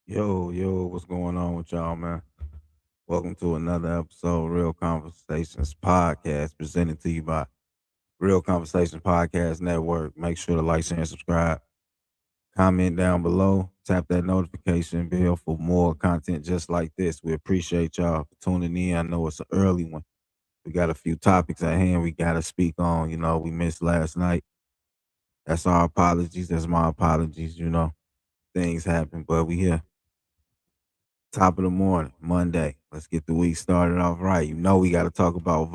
Yo, what's going on with y'all, man? Welcome to another episode of Real Conversations Podcast, presented to you by Real Conversations Podcast Network. Make sure to like, share, and subscribe. Comment down below. Tap that notification bell for more content just like this. We appreciate y'all for tuning in. I know it's an early one. We got a few topics at hand we got to speak on. We missed last night. That's our apologies. That's my apologies. Things happen, but we here. Top of the morning, Monday. Let's get the week started off right. We got to talk about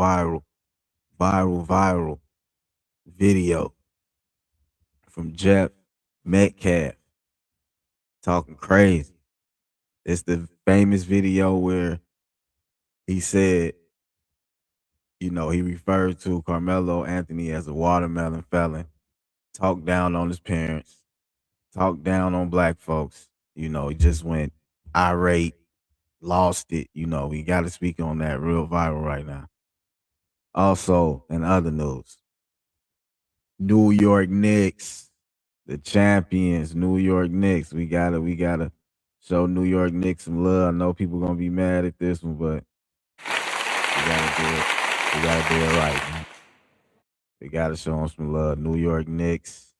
viral video from Jeff Metcalf talking crazy. It's the famous video where he said, he referred to Carmelo Anthony as a watermelon felon, talked down on his parents, talked down on black folks. He just went irate, lost it. We got to speak on that real viral right now. Also, in other news, New York Knicks, the champions, New York Knicks. We gotta show New York Knicks some love. I know people gonna be mad at this one, but we gotta do it. We gotta do it right, man. We gotta show them some love. New York Knicks,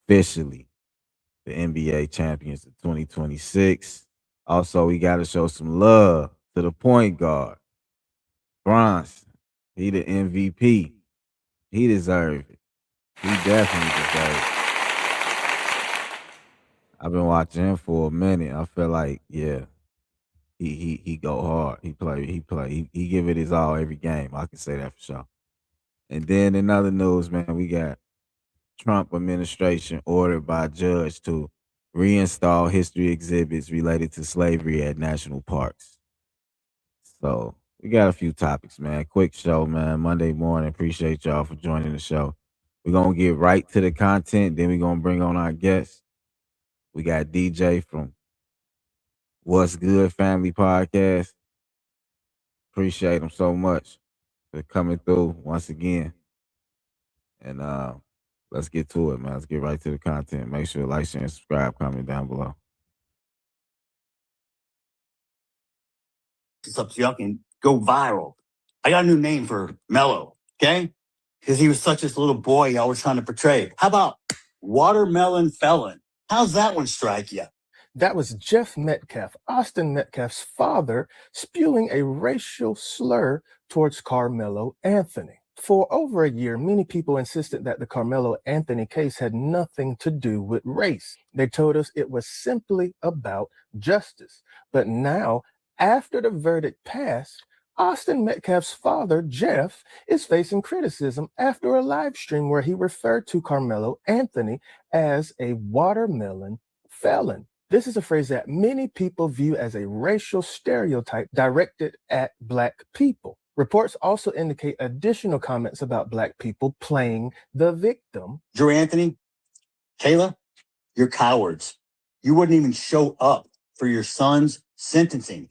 officially the NBA champions of 2026. Also, we gotta show some love to the point guard, Bronson. He the MVP. He deserved it. He definitely deserved it. I've been watching him for a minute. I feel like, yeah, he go hard. He give it his all every game. I can say that for sure. And then in other news, man, we got Trump administration ordered by judge to reinstall history exhibits related to slavery at national parks. So we got a few topics, man. Quick show, man. Monday morning. Appreciate y'all for joining the show. We're gonna get right to the content, then we're gonna bring on our guests. We got DJ from What's Good Family Podcast. Appreciate him so much for coming through once again. And let's get to it, man. Let's get right to the content. Make sure to like, share, and subscribe. Comment down below. Up so y'all can go viral. I got a new name for Mello, okay? Because he was such this little boy I was trying to portray. How about watermelon felon? How's that one strike you? That was Jeff Metcalf, Austin Metcalf's father, spewing a racial slur towards Carmelo Anthony. For over a year, many people insisted that the Carmelo Anthony case had nothing to do with race. They told us it was simply about justice. But now, after the verdict passed, Austin Metcalf's father, Jeff, is facing criticism after a live stream where he referred to Carmelo Anthony as a watermelon felon. This is a phrase that many people view as a racial stereotype directed at Black people. Reports also indicate additional comments about Black people playing the victim. Drew Anthony, Kayla, you're cowards. You wouldn't even show up for your son's sentencing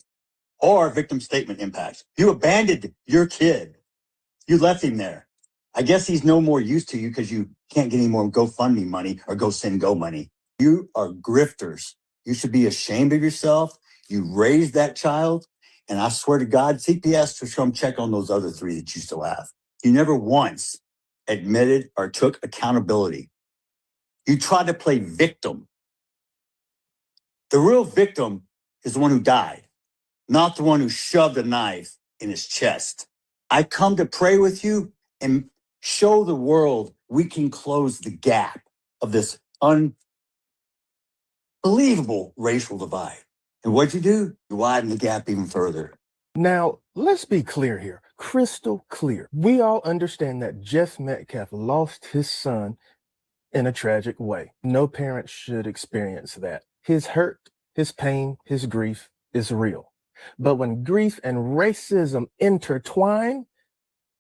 or victim statement impacts. You abandoned your kid. You left him there. I guess he's no more use to you because you can't get any more GoFundMe money or GoSendGo money. You are grifters. You should be ashamed of yourself. You raised that child. And I swear to God, CPS to come check on those other three that you still have. You never once admitted or took accountability. You tried to play victim. The real victim is the one who died, not the one who shoved a knife in his chest. I come to pray with you and show the world we can close the gap of this unbelievable racial divide. And what'd you do? You widen the gap even further. Now, let's be clear here, crystal clear. We all understand that Jeff Metcalf lost his son in a tragic way. No parent should experience that. His hurt, his pain, his grief is real. But when grief and racism intertwine,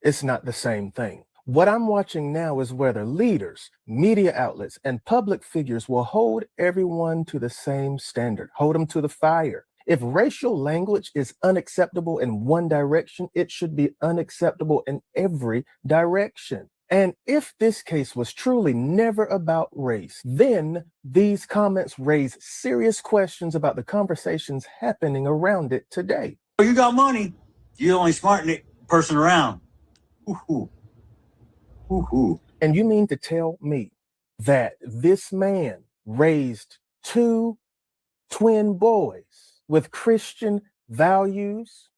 it's not the same thing. What I'm watching now is whether leaders, media outlets, and public figures will hold everyone to the same standard, hold them to the fire. If racial language is unacceptable in one direction, it should be unacceptable in every direction. And if this case was truly never about race, then these comments raise serious questions about the conversations happening around it today. Oh, you got money. You're the only smart person around. Ooh-hoo. Ooh-hoo. And you mean to tell me that this man raised two twin boys with Christian values?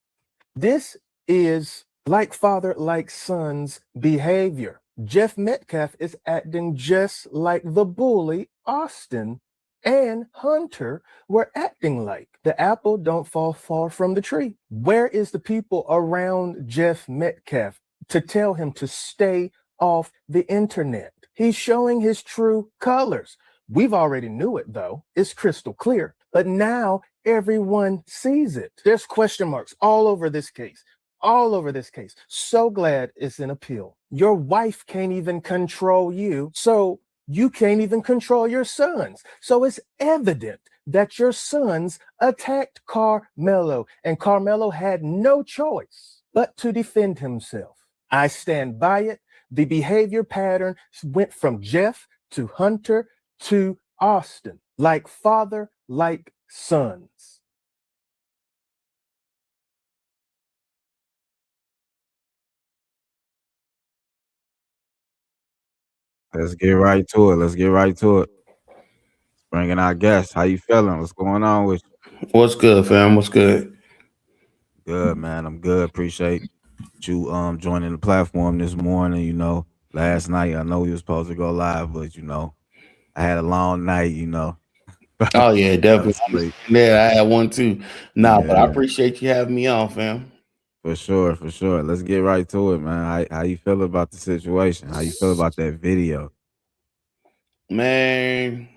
This is like father, like son's behavior. Jeff Metcalf is acting just like the bully Austin and Hunter were acting like. The apple don't fall far from the tree. Where is the people around Jeff Metcalf to tell him to stay off the internet? He's showing his true colors. We've already knew it though. It's crystal clear. But now everyone sees it. There's question marks all over this case. All over this case. So glad it's in appeal. Your wife can't even control you, so you can't even control your sons. So it's evident that your sons attacked Carmelo, and Carmelo had no choice but to defend himself. I stand by it. The behavior pattern went from Jeff to Hunter to Austin, like father, like sons. Let's get right to it. Let's get right to it. Bringing our guests. How you feeling? What's going on with you? What's good, fam? What's good? Good, man. I'm good. Appreciate you joining the platform this morning. Last night I know we was supposed to go live, but I had a long night. Oh yeah, Fell definitely. asleep. Yeah, I had one too. Nah, but I Yeah, appreciate you having me on, fam. for sure, for sure. Let's get right to it, man. How you feel about the situation? How you feel about that video? Man,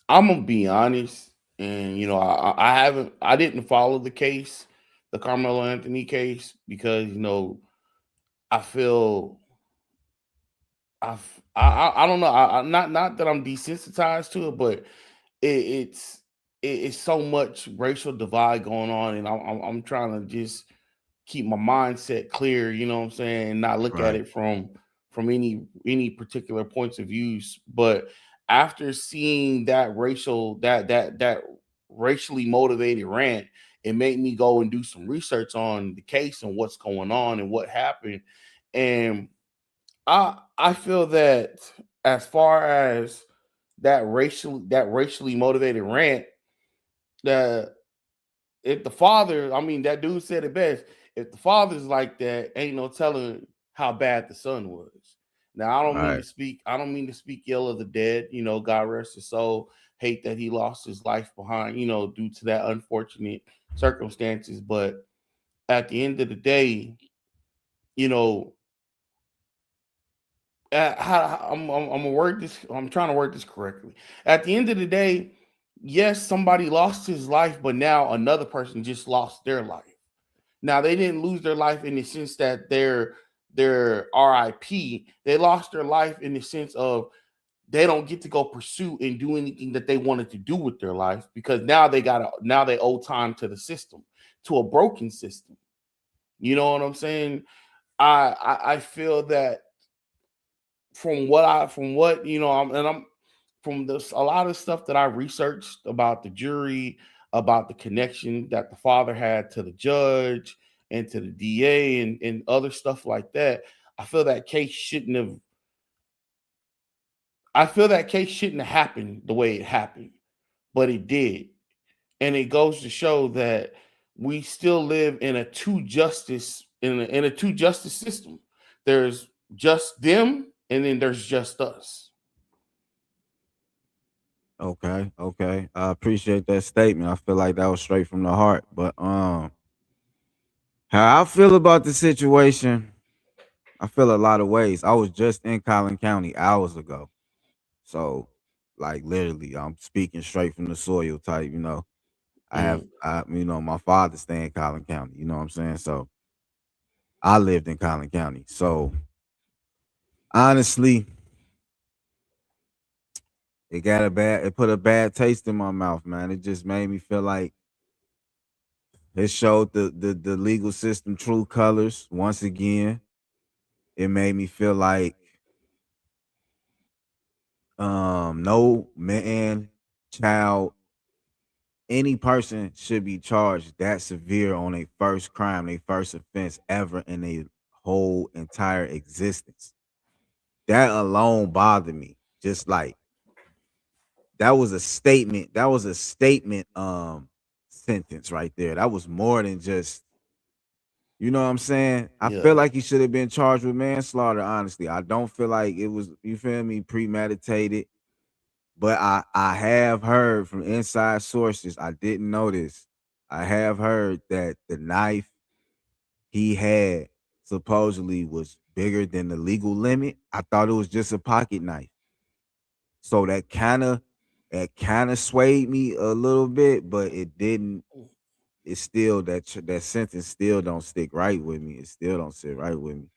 I'm gonna be honest, and I didn't follow the case, the Carmelo Anthony case, because I feel I don't know. Not that I'm desensitized to it, but it's it's so much racial divide going on, and I'm trying to just keep my mindset clear, you know what I'm saying, and not look at Right, it from any particular points of views. But after seeing that racially motivated rant, it made me go and do some research on the case and what's going on and what happened. And I feel that as far as that racially motivated rant, that if the father, I mean, that dude said it best. If the father's like that, ain't no telling how bad the son was. Now, right. I don't mean to speak ill of the dead, God rest his soul. Hate that he lost his life behind, due to that unfortunate circumstances. But at the end of the day, you know, I'm gonna word this. I'm trying to word this correctly. At the end of the day, yes, somebody lost his life, but now another person just lost their life. Now they didn't lose their life in the sense that they're RIP. They lost their life in the sense of they don't get to go pursue and do anything that they wanted to do with their life, because now they owe time to the system, to a broken system. You know what I'm saying? I feel that from what I'm from this a lot of stuff that I researched about the jury, about the connection that the father had to the judge and to the DA and other stuff like that. I feel that case shouldn't have I feel that case shouldn't have happened the way it happened, but it did. And it goes to show that we still live in a two justice system. There's just them, and then there's just us. Okay, okay. I appreciate that statement. I feel like that was straight from the heart. But how I feel about the situation, I feel a lot of ways. I was just in Collin County hours ago. So like literally, I'm speaking straight from the soil type. Mm, My father stay in Collin County, you know what I'm saying? So I lived in Collin County. So honestly, it put a bad taste in my mouth, man. It just made me feel like it showed the legal system true colors once again. it made me feel like no man, child, any person should be charged that severe on a first crime, a first offense ever in a whole entire existence. That alone bothered me. Just like that was a statement. That was a statement sentence right there. That was more than just, you know what I'm saying? I Yeah. feel like he should have been charged with manslaughter, honestly. I don't feel like it was, you feel me, premeditated. But I have heard from inside sources, I didn't know this. I have heard that the knife he had supposedly was bigger than the legal limit. I thought it was just a pocket knife. So that kind of swayed me a little bit, but it didn't. It's still that sentence still don't stick right with me. It still don't sit right with me.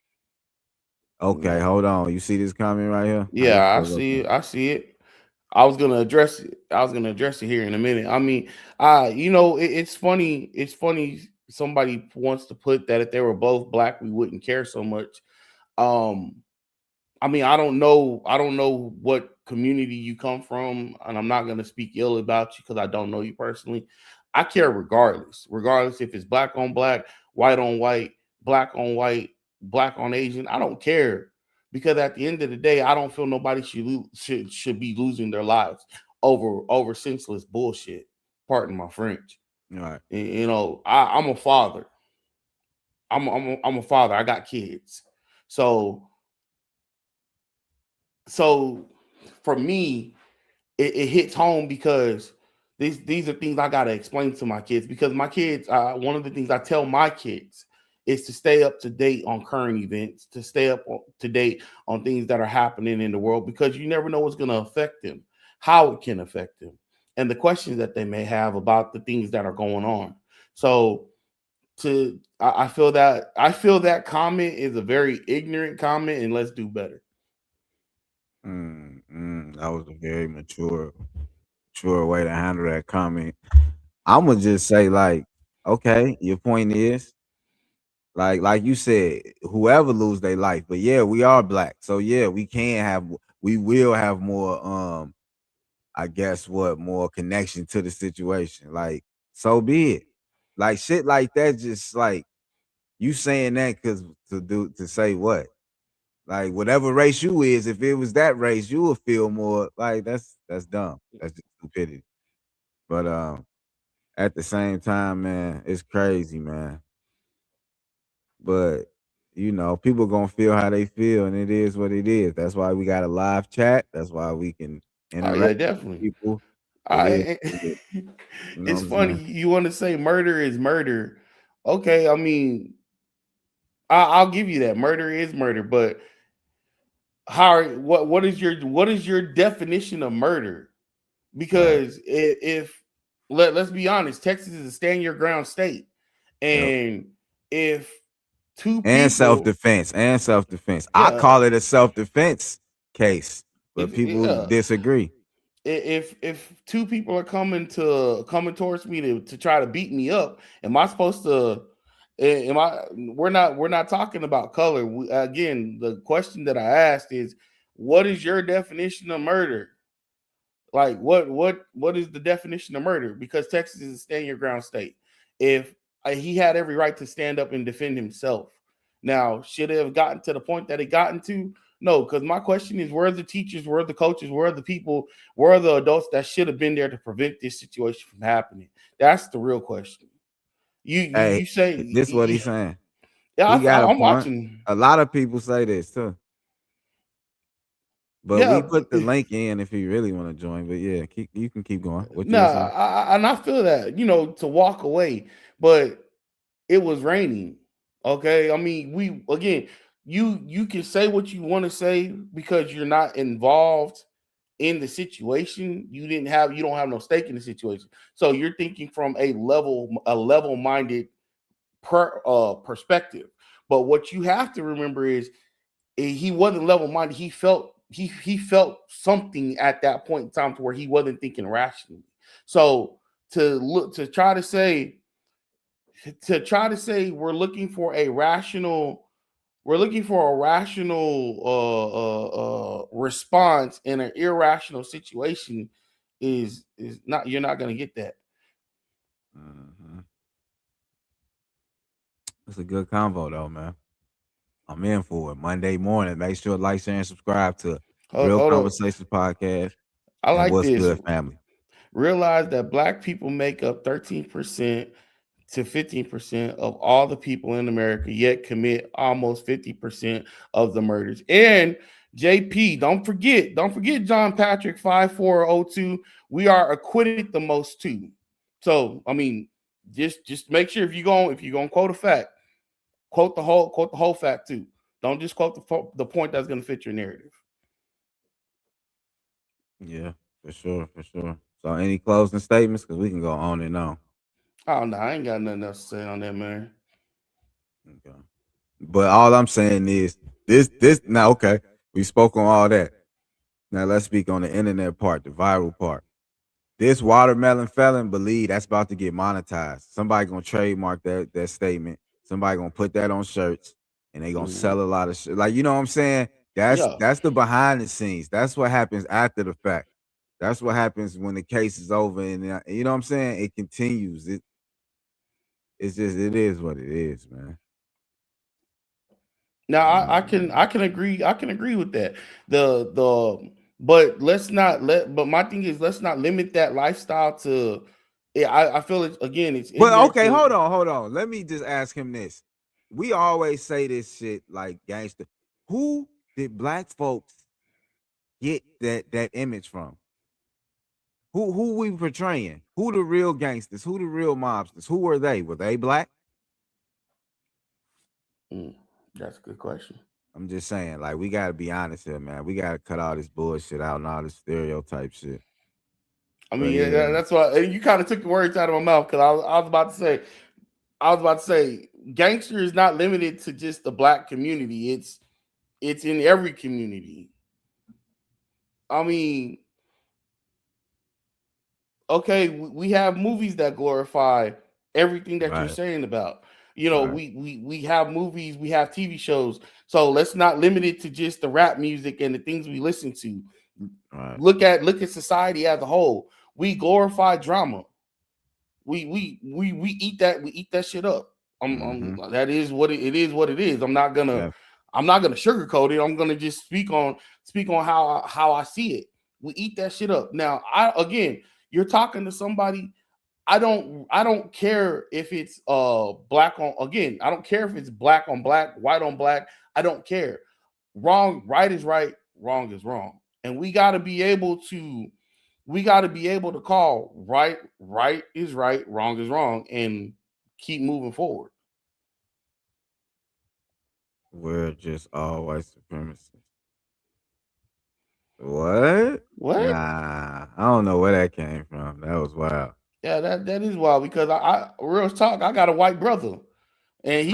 Okay, Yeah. hold on. You see this comment right here? How you Yeah, I feel about see that? it. I see it. I was gonna address it here in a minute. I mean, it's funny. It's funny. Somebody wants to put that if they were both black, we wouldn't care so much. Um, I mean, I don't know what community you come from, and I'm not gonna speak ill about you because I don't know you personally. I care regardless if it's black on black, white on white, black on Asian. I don't care because at the end of the day, I don't feel nobody should be losing their lives over senseless bullshit. Pardon my French. All right. You know, I'm a father. I'm a father. I got kids, so so for me, it hits home because these are things I gotta explain to my kids because my kids, one of the things I tell my kids is to stay up to date on current events, to stay to date on things that are happening in the world because you never know what's gonna affect them, how it can affect them, and the questions that they may have about the things that are going on. So I feel that comment is a very ignorant comment, and let's do better. That was a very mature way to handle that comment. I'ma just say, like, okay, your point is, like you said, whoever lose their life, but yeah, we are black. So yeah, we will have more I guess what more connection to the situation. Like, so be it. Like shit like that, just like you saying that because to say what? Like whatever race you is, if it was that race, you would feel more like that's dumb. That's just stupidity. But at the same time, man, it's crazy, man. But people gonna feel how they feel, and it is what it is. That's why we got a live chat. That's why we can Oh interact yeah, with definitely. people. It is I what it is. You know what it's I'm funny saying? you want to say murder is murder. Okay, I mean, I'll give you that. Murder is murder, but what is your definition of murder? Right. Because if let's be honest, Texas is a stand your ground state, Yep. and if two And self people, defense. And self defense. I yeah, call it a self defense case, but if people yeah, disagree. if two people are coming towards me to try to beat me up, am I supposed to? Am I? We're not talking about color. Again, the question that I asked is, what is your definition of murder? Like what is the definition of murder? Because Texas is a stand your ground state. If he had every right to stand up and defend himself. Now, should it have gotten to the point that it gotten to? No, because my question is, where are the teachers, where are the coaches, where are the people, where are the adults that should have been there to prevent this situation from happening? That's the real question. Hey, You say, this what he's saying. yeah, He got a I'm point. watching. A lot of people say this too. But we Yeah, put the link in if you really want to join. But yeah, you can keep going. What no, you were saying? and I feel that to walk away, but it was raining. Okay, I mean, we again, you can say what you want to say because you're not involved in the situation. You don't have no stake in the situation. So you're thinking from a level minded perspective. But what you have to remember is he wasn't level minded. He felt something at that point in time to where he wasn't thinking rationally. So to try to say we're looking for a rational We're looking for a rational response in an irrational situation. Is not You're not going to get that. Mhm. It's a good convo though, man. I'm in for it. Monday morning. Make sure to like, share, and subscribe to Real Hold up. Conversations Podcast I and like What's this. Good Family. Realize that black people make up 13% to 15% of all the people in America, yet commit almost 50% of the murders. And JP, don't forget John Patrick 5402. We are acquitted the most too. So I mean, just make sure if you're gonna quote a fact, quote the whole fact too. Don't just quote the point that's gonna fit your narrative. Yeah, for sure, for sure. So, any closing statements? Because we can go on and on. Oh no, I ain't got nothing else to say on that, man. Okay. But all I'm saying is this now, okay. We spoke on all that. Now let's speak on the internet part, the viral part. This watermelon felon believe that's about to get monetized. Somebody gonna trademark that statement. Somebody gonna put that on shirts and they gonna Mhm. sell a lot of shit. Like, you know what I'm saying? Yeah. That's the behind the scenes. That's what happens after the fact. That's what happens when the case is over and you know what I'm saying? It continues. It's just it is what it is, man. Now You know? I can agree with that. But let's not let but my thing is let's not limit that lifestyle to yeah, I feel it again, it's But ignorant okay, to hold on. Let me just ask him this. We always say this shit like gangster. Who did black folks get that image from? Who we portraying? Who the real gangsters? Who the real mobsters? Who were they? Were they black? Mm, that's a good question. I'm just saying, like, we gotta be honest here, man. We gotta cut all this bullshit out and all this stereotype shit. I But mean, yeah, that's why you kind of took the words out of my mouth because I was about to say gangster is not limited to just the black community. It's in every community. I mean, okay, we have movies that glorify everything that you're right, saying about. You know, right, we have movies, we have TV shows. So let's not limit it to just the rap music and the things we listen to. right. Look at society as a whole. We glorify drama. We eat that shit up. Mm-hmm. That is what it is. What it is. Yeah, I'm not gonna sugarcoat it. I'm gonna just speak on how I see it. We eat that shit up. Now, you're talking to somebody. I don't care if it's black on again. I don't care if it's black on black, white on black. I don't care. Right is right, wrong is wrong, and we got to be able to call right is right, wrong is wrong, and keep moving forward. we're just all white supremacists. What? What? Nah, I don't know where that came from. That was wild. Yeah, that is wild because I real talk. I got a white brother, and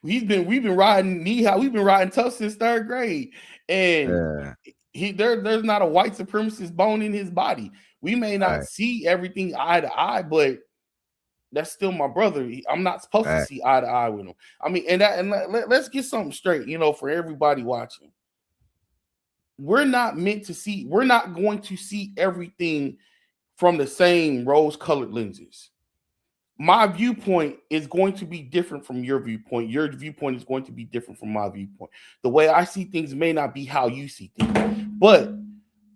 we've been riding knee high. We've been riding tough since third grade, and Yeah, there's not a white supremacist bone in his body. We may not right, see everything eye to eye, but that's still my brother. I'm not supposed to right. see eye to eye with him. I mean, let's get something straight, for everybody watching. We're not going to see everything from the same rose-colored lenses. My viewpoint is going to be different from your viewpoint. Your viewpoint is going to be different from my viewpoint. The way I see things may not be how you see things. But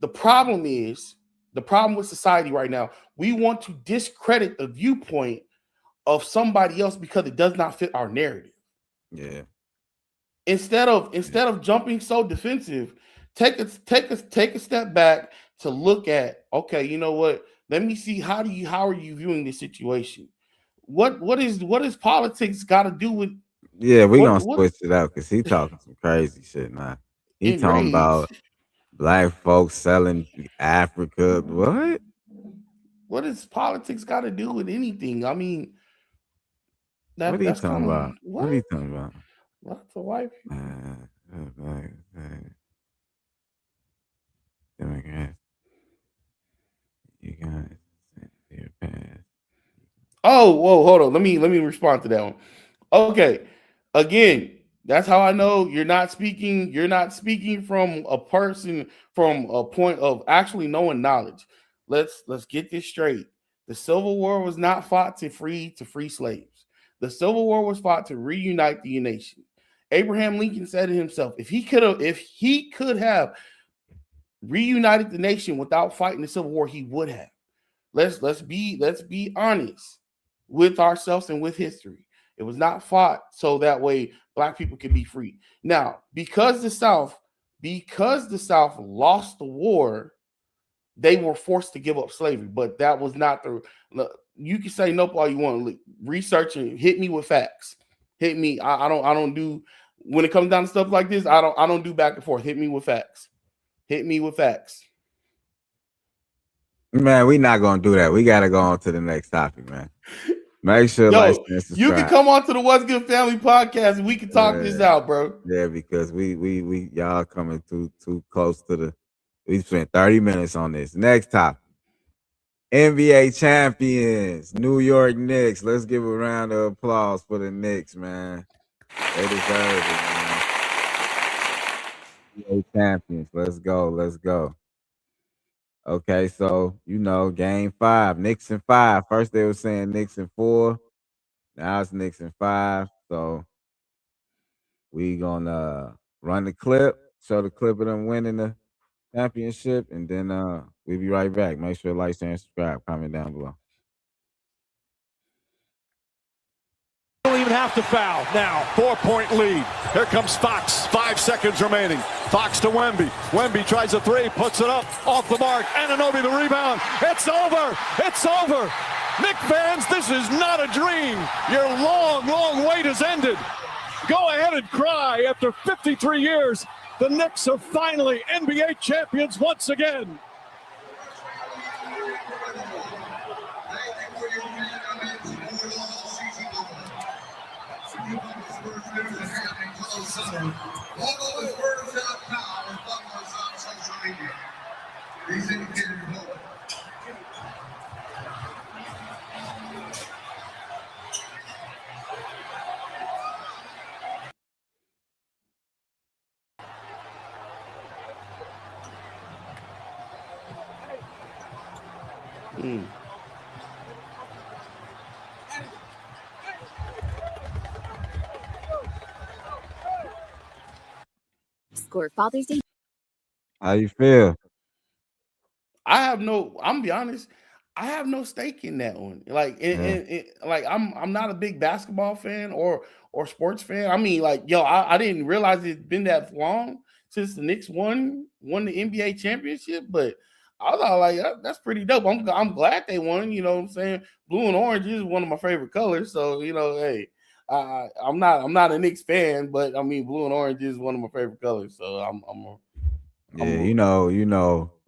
the problem with society right now, we want to discredit the viewpoint of somebody else because it does not fit our narrative. Yeah, yeah. Instead of jumping so defensive, take a step back to look at, okay, you know what? Let me see how are you viewing this situation? What is politics got to do with Yeah, we gonna what switch it up because he talking some crazy shit now. He talking about enraged? black folks selling Africa. What? What does politics got to do with anything? I mean, What are you that's talking kind of about? What are what you talking about? lots of white people. Democrats, you guys, your past. Oh, whoa, hold on. Let me respond to that one. Okay. Again, that's how I know you're not speaking. You're not speaking from a person from a point of actually knowing knowledge. Let's get this straight. The Civil War was not fought to free slaves. The Civil War was fought to reunite the nation. Abraham Lincoln said it himself. If he could have reunited the nation without fighting the Civil War, he would have. Let's be honest with ourselves and with history. It was not fought so that way black people could be free. Now, because the South lost the war, they were forced to give up slavery. But that was not the. You can say nope all you want. Research and hit me with facts. Hit me. I don't do when it comes down to stuff like this. I don't do back and forth. Hit me with facts. Hit me with facts. Man, we're not gonna do that. We gotta go on to the next topic, man. Make sure like and subscribe. You can come on to the What's Good Family podcast and we can talk this out, bro. Yeah, because we y'all coming too close to the. We spent 30 minutes on this. Next topic. NBA champions, New York Knicks. Let's give a round of applause for the Knicks, man. They deserve it, man. NBA champions. Let's go. Okay, so game 5, Knicks in 5. First they were saying Knicks in 4. Now it's Knicks in 5. So we gonna run the clip, show the clip of them winning the championship, and then we'll be right back. Make sure to like, share, and subscribe. Comment down below. Don't even have to foul. Now, 4-point lead. Here comes Fox. 5 seconds remaining. Fox to Wemby. Wemby tries a 3, puts it up, off the mark. Anunoby the rebound. It's over. It's over. Knicks fans, this is not a dream. Your long wait has ended. Go ahead and cry. After 53 years, the Knicks are finally NBA champions once again. Score Father's Day. How you feel? I'm gonna be honest, I have no stake in that one. Like, like I'm not a big basketball fan or sports fan. I mean, like, I didn't realize it's been that long since the Knicks won the NBA championship, but I thought like that's pretty dope. I'm glad they won. You know what I'm saying? Blue and orange is one of my favorite colors, so hey. I'm not a Knicks fan, but I mean blue and orange is one of my favorite colors. So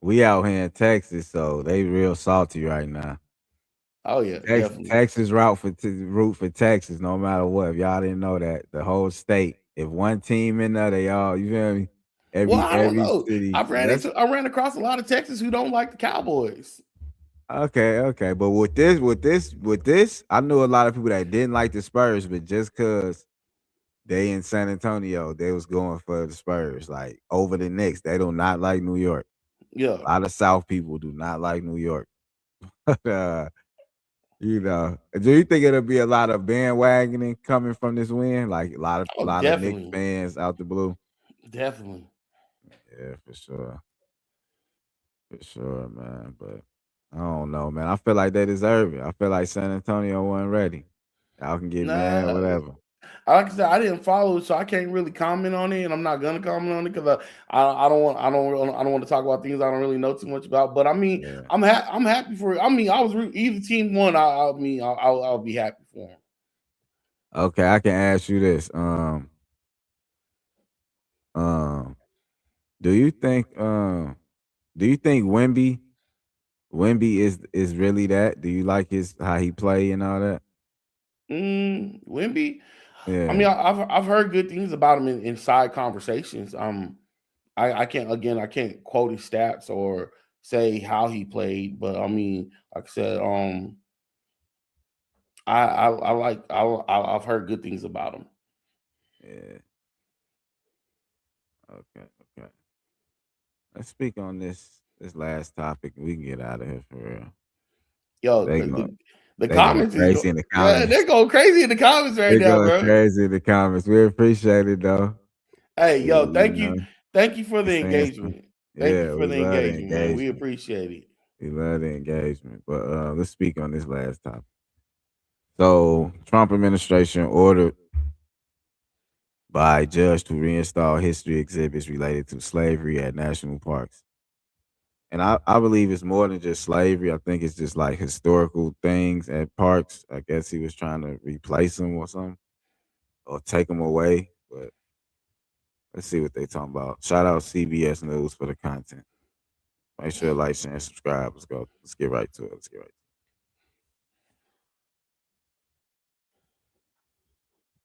we out here in Texas, so they real salty right now. Oh yeah, Texas root for Texas, no matter what. If y'all didn't know that, the whole state. If one team in there, they all, you feel me? I don't know. City. I ran across a lot of Texans who don't like the Cowboys. Okay, but with this, I knew a lot of people that didn't like the Spurs, but just cause they in San Antonio, they was going for the Spurs, like over the Knicks. They do not like New York. Yeah, a lot of South people do not like New York. Do you think it'll be a lot of bandwagoning coming from this win? Like a lot of Knicks fans out the blue. Definitely. Yeah, for sure, man. But I don't know, man. I feel like they deserve it. I feel like San Antonio wasn't ready. Y'all can get mad, whatever. Like I said, I didn't follow, so I can't really comment on it, and I'm not gonna comment on it because I don't want to talk about things I don't really know too much about. But I mean, yeah. I'm happy for it. I mean, I was either team won. I'll be happy for them. Okay, I can ask you this. Do you think Wemby is really that? Do you like how he play and all that? Wemby. Yeah. I mean, I've heard good things about him in side conversations. I can't quote his stats or say how he played, but I mean, like I said, I've heard good things about him. Yeah. Okay. Okay. Let's speak on this last topic, and we can get out of here for real. Yo, They going the they going comments is crazy in the yeah, they're comments. going crazy in the comments right They now, going bro. crazy in the comments. We appreciate it though. Hey, yo, You know, thank you for you the saying some. engagement. Thank you Yeah, for we the love the engagement, man. We engagement. appreciate it. We love the engagement. But let's speak on this last topic. So, Trump administration ordered by judge to reinstall history exhibits related to slavery at national parks. And I believe it's more than just slavery. I think it's just like historical things at parks. I guess he was trying to replace them or something or take them away. But let's see what they talking about. Shout out CBS News for the content. Make sure to like, share, and subscribe. Let's go. Let's get right to it. Let's get right to it.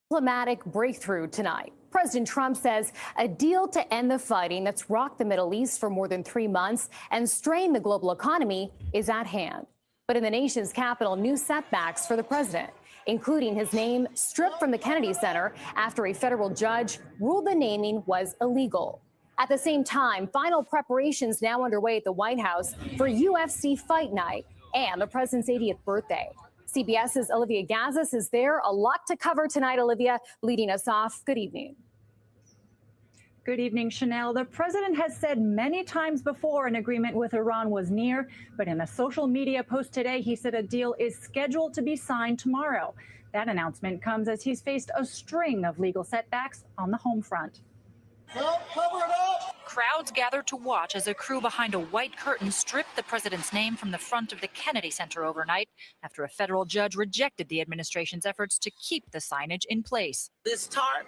Diplomatic breakthrough tonight. President Trump says a deal to end the fighting that's rocked the Middle East for more than 3 months and strained the global economy is at hand. But in the nation's capital, new setbacks for the president, including his name stripped from the Kennedy Center after a federal judge ruled the naming was illegal. At the same time, final preparations now underway at the White House for UFC Fight Night and the president's 80th birthday. CBS's Olivia Gazis is there. A lot to cover tonight, Olivia, leading us off. Good evening. Good evening, Chanel. The president has said many times before an agreement with Iran was near, but in a social media post today, he said a deal is scheduled to be signed tomorrow. That announcement comes as he's faced a string of legal setbacks on the home front. Crowds gathered to watch as a crew behind a white curtain stripped the president's name from the front of the Kennedy Center overnight after a federal judge rejected the administration's efforts to keep the signage in place. This tarp,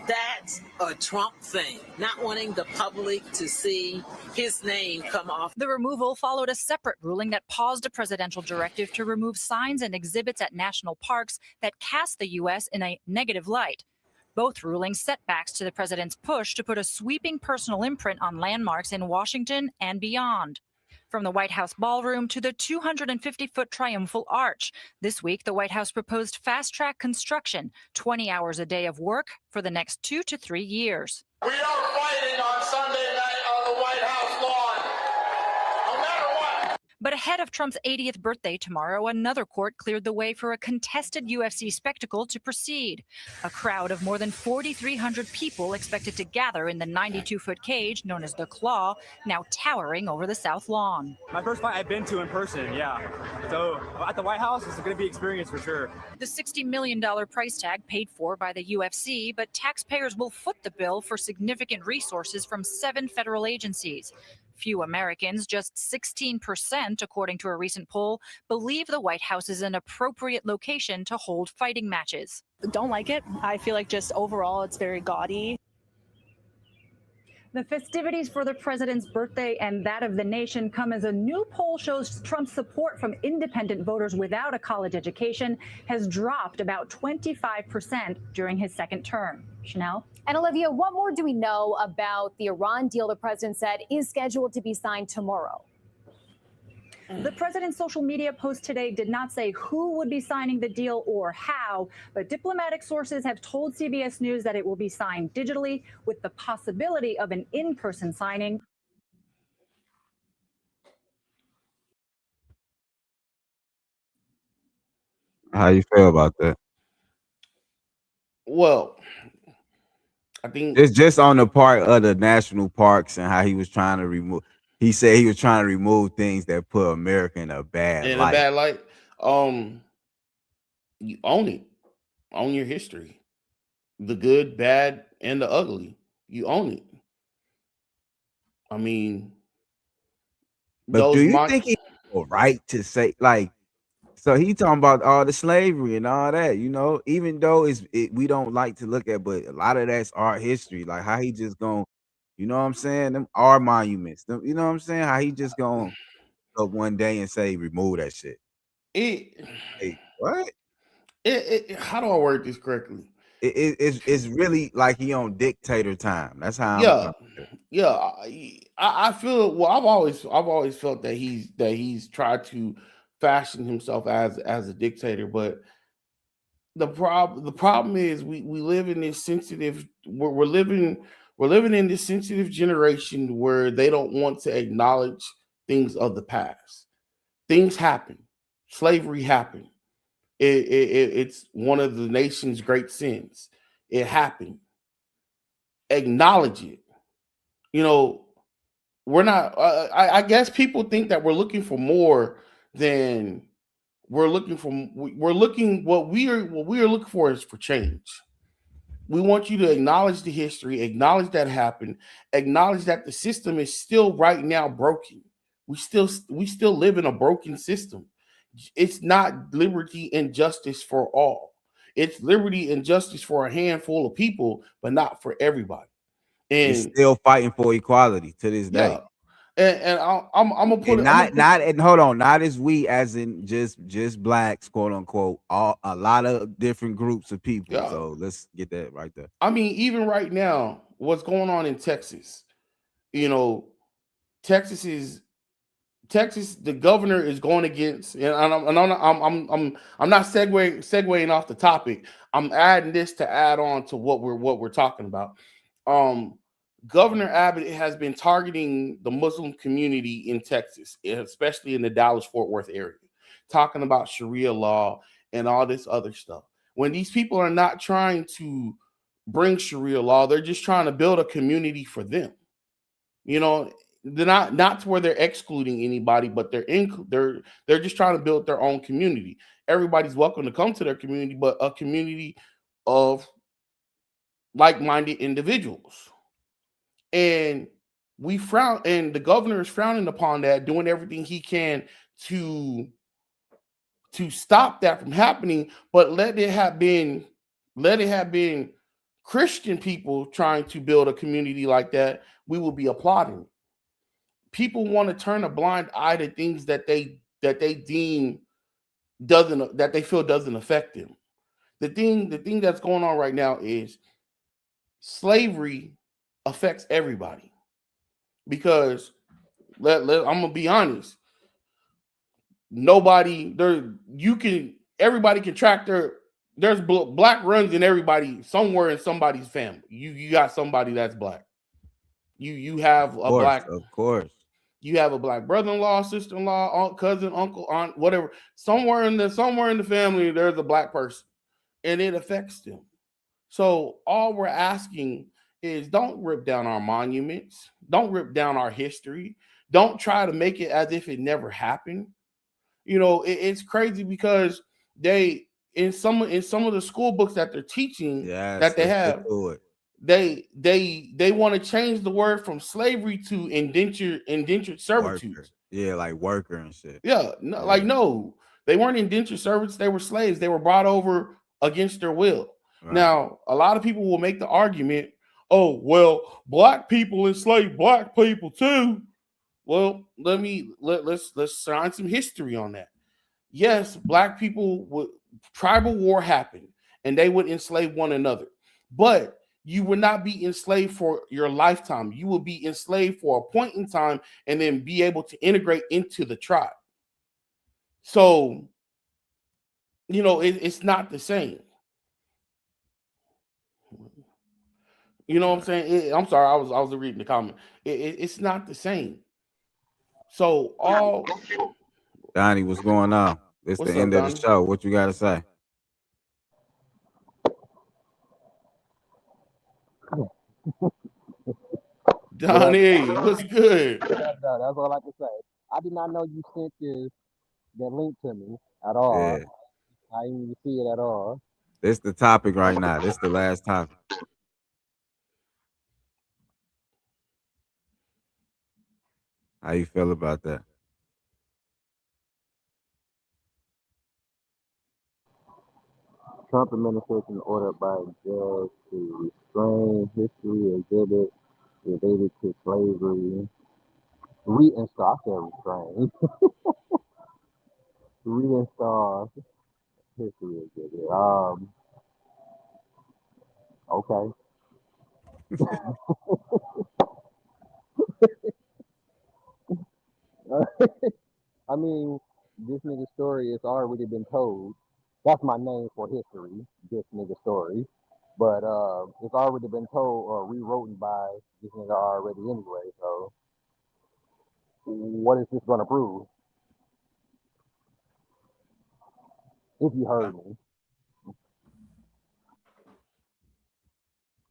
that's a Trump thing, not wanting the public to see his name come off. The removal followed a separate ruling that paused a presidential directive to remove signs and exhibits at national parks that cast the U.S. in a negative light. Both rulings setbacks to the president's push to put a sweeping personal imprint on landmarks in Washington and beyond. From the White House ballroom to the 250-foot triumphal arch, this week the White House proposed fast-track construction, 20 hours a day of work for the next 2 to 3 years. We are fighting on Sunday night on the White House lawn, no matter what. But ahead of Trump's 80th birthday tomorrow, another court cleared the way for a contested UFC spectacle to proceed. A crowd of more than 4,300 people expected to gather in the 92-foot cage known as the Claw, now towering over the South Lawn. My first fight I've been to in person, yeah. So at the White House, it's going to be an experience for sure. The $60 million price tag paid for by the UFC, but taxpayers will foot the bill for significant resources from 7 federal agencies. Few Americans, just 16%, according to a recent poll, believe the White House is an appropriate location to hold fighting matches. Don't like it. I feel like just overall it's very gaudy. The festivities for the president's birthday and that of the nation come as a new poll shows Trump's support from independent voters without a college education has dropped about 25% during his second term. Chanel? And Olivia, what more do we know about the Iran deal the president said is scheduled to be signed tomorrow? The president's social media post today did not say who would be signing the deal or how, but diplomatic sources have told CBS News that it will be signed digitally with the possibility of an in-person signing. How you feel about that? Well, I think it's just on the part of the national parks and how he was trying to remove. He said he was trying to remove things that put America in a bad light. You own it. Own your history. The good, bad, and the ugly. You own it. I mean, but do you think he has a right to say, like, so he talking about all the slavery and all that, you know, even though we don't like to look at, but a lot of that's art history. Like how he just going, you know what I'm saying? Them are monuments. Them, you know what I'm saying? How he just going up one day and say, remove that shit. What? How do I word this correctly? It's really like he on dictator time. That's how. I feel. Well, I've always felt that he's tried to fashion himself as a dictator, but the problem is we live in this sensitive. We're living in this sensitive generation where they don't want to acknowledge things of the past. Things happen. Slavery happened. It's one of the nation's great sins. It happened. Acknowledge it. You know, we're not. I guess people think that we're looking for more than we're looking for. We're looking what we are looking for is for change. We want you to acknowledge the history, acknowledge that happened, acknowledge that the system is still right now broken. We still live in a broken system. It's not liberty and justice for all. It's liberty and justice for a handful of people, but not for everybody. It's And still fighting for equality to this day. yeah, and I'm gonna put And it. not and hold on, not as we as in just blacks, quote unquote, all a lot of different groups of people. Yeah. So let's get that right there. I mean, even right now, what's going on in Texas? You know, Texas, the governor is going against, and I'm not segueing off the topic. I'm adding this to add on to what we're talking about. Governor Abbott has been targeting the Muslim community in Texas, especially in the Dallas-Fort Worth area, talking about Sharia law and all this other stuff. When these people are not trying to bring Sharia law, they're just trying to build a community for them. You know, they're not to where they're excluding anybody, but they're just trying to build their own community. Everybody's welcome to come to their community, but a community of like-minded individuals. And the governor is frowning upon that, doing everything he can to stop that from happening. But let it have been Christian people trying to build a community like that, we will be applauding. People want to turn a blind eye to things that they deem that they feel doesn't affect them. The thing that's going on right now is slavery affects everybody. Because I'm gonna be honest, everybody can track there's black runs in everybody somewhere in somebody's family. You got somebody that's black. You have a black, of course. You have a black brother-in-law, sister-in-law, aunt, cousin, uncle, aunt, whatever. Somewhere in the family, there's a black person, and it affects them. So all we're asking is don't rip down our monuments, don't rip down our history, don't try to make it as if it never happened. You know, it's crazy because they in some of the school books that they're teaching that they have, they want to change the word from slavery to indentured servitude. Worker. Yeah, like worker and shit. Yeah, no, like no, they weren't indentured servants, they were slaves. They were brought over against their will. Right. Now, a lot of people will make the argument, oh, well, black people enslaved black people too. Well, let's shine some history on that. Yes, black people tribal war happened and they would enslave one another. But you would not be enslaved for your lifetime. You will be enslaved for a point in time and then be able to integrate into the tribe. So, you know, it's not the same. You know what I'm saying? I'm sorry, I was reading the comment. It's not the same. So Donnie, what's going on? It's the end of the show. What you got to say? Donnie, what's good? No, that's all I can say. I did not know you sent that link to me at all. Yeah. I didn't even see it at all. This the topic right now. This the last topic. How you feel about that? Trump administration ordered by a judge to restrain history exhibit related to slavery. Reinstall, I said restrain. Reinstall history exhibit. Okay. I mean, this nigga's story has already been told. That's my name for history, this nigga story. But it's already been told or rewritten by this nigga already anyway. So what is this gonna prove? If you heard me.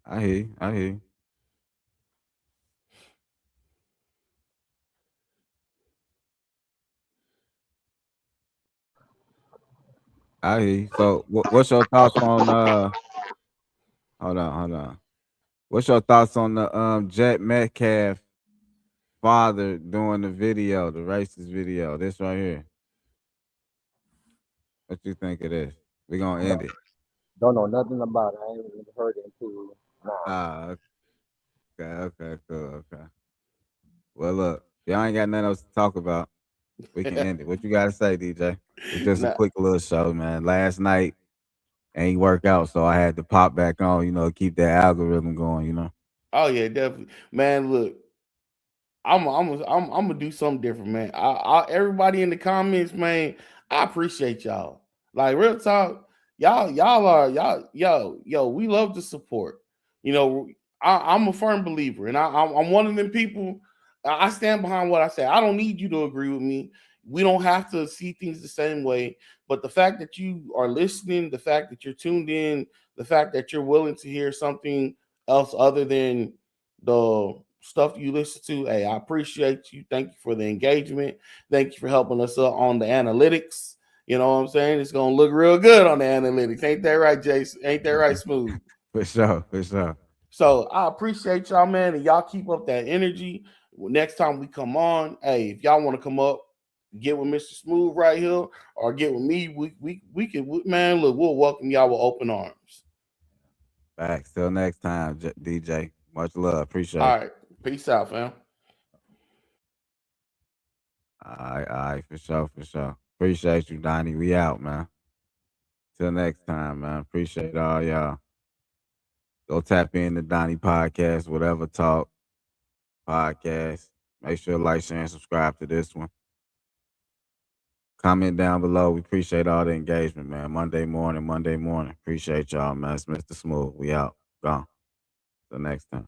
I hear you. I hear you. I hear you. So what's your thoughts on hold on. What's your thoughts on the Jeff Metcalf father doing the video, the racist video? This right here. What you think of this? We gonna end it. Don't know nothing about it. I ain't even heard it until now. Ah, okay, cool, okay. Well, look, y'all ain't got nothing else to talk about. We can end it. What you gotta say, DJ? It's just a Nah. quick little show, man. Last night ain't work out, so I had to pop back on, keep that algorithm going. Oh yeah, definitely, man. Look, I'm gonna do something different, man. Everybody in the comments, man, I appreciate y'all. Like real talk, yo. We love the support. You know, I'm a firm believer, and I'm one of them people. I stand behind what I say. I don't need you to agree with me. We don't have to see things the same way. But the fact that you are listening, the fact that you're tuned in, the fact that you're willing to hear something else other than the stuff you listen to, hey, I appreciate you. Thank you for the engagement. Thank you for helping us on the analytics. You know what I'm saying? It's gonna look real good on the analytics. Ain't that right, Jason? Ain't that right, Smooth? For sure. So I appreciate y'all, man, and y'all keep up that energy. Next time we come on, hey, if y'all want to come up, get with Mr. Smooth right here, or get with me, we can, man. Look, we'll welcome y'all with open arms. Back. Till next time, DJ. Much love. Appreciate All you. right, peace out, fam. All right, for sure. Appreciate you, Donnie. We out, man. Till next time, man. Appreciate all y'all. Go tap in the Donnie podcast, whatever talk podcast. Make sure to like, share, and subscribe to this one. Comment down below. We appreciate all the engagement, man. Monday morning. Appreciate y'all, man. It's Mr. Smooth. We out. Gone. Till next time.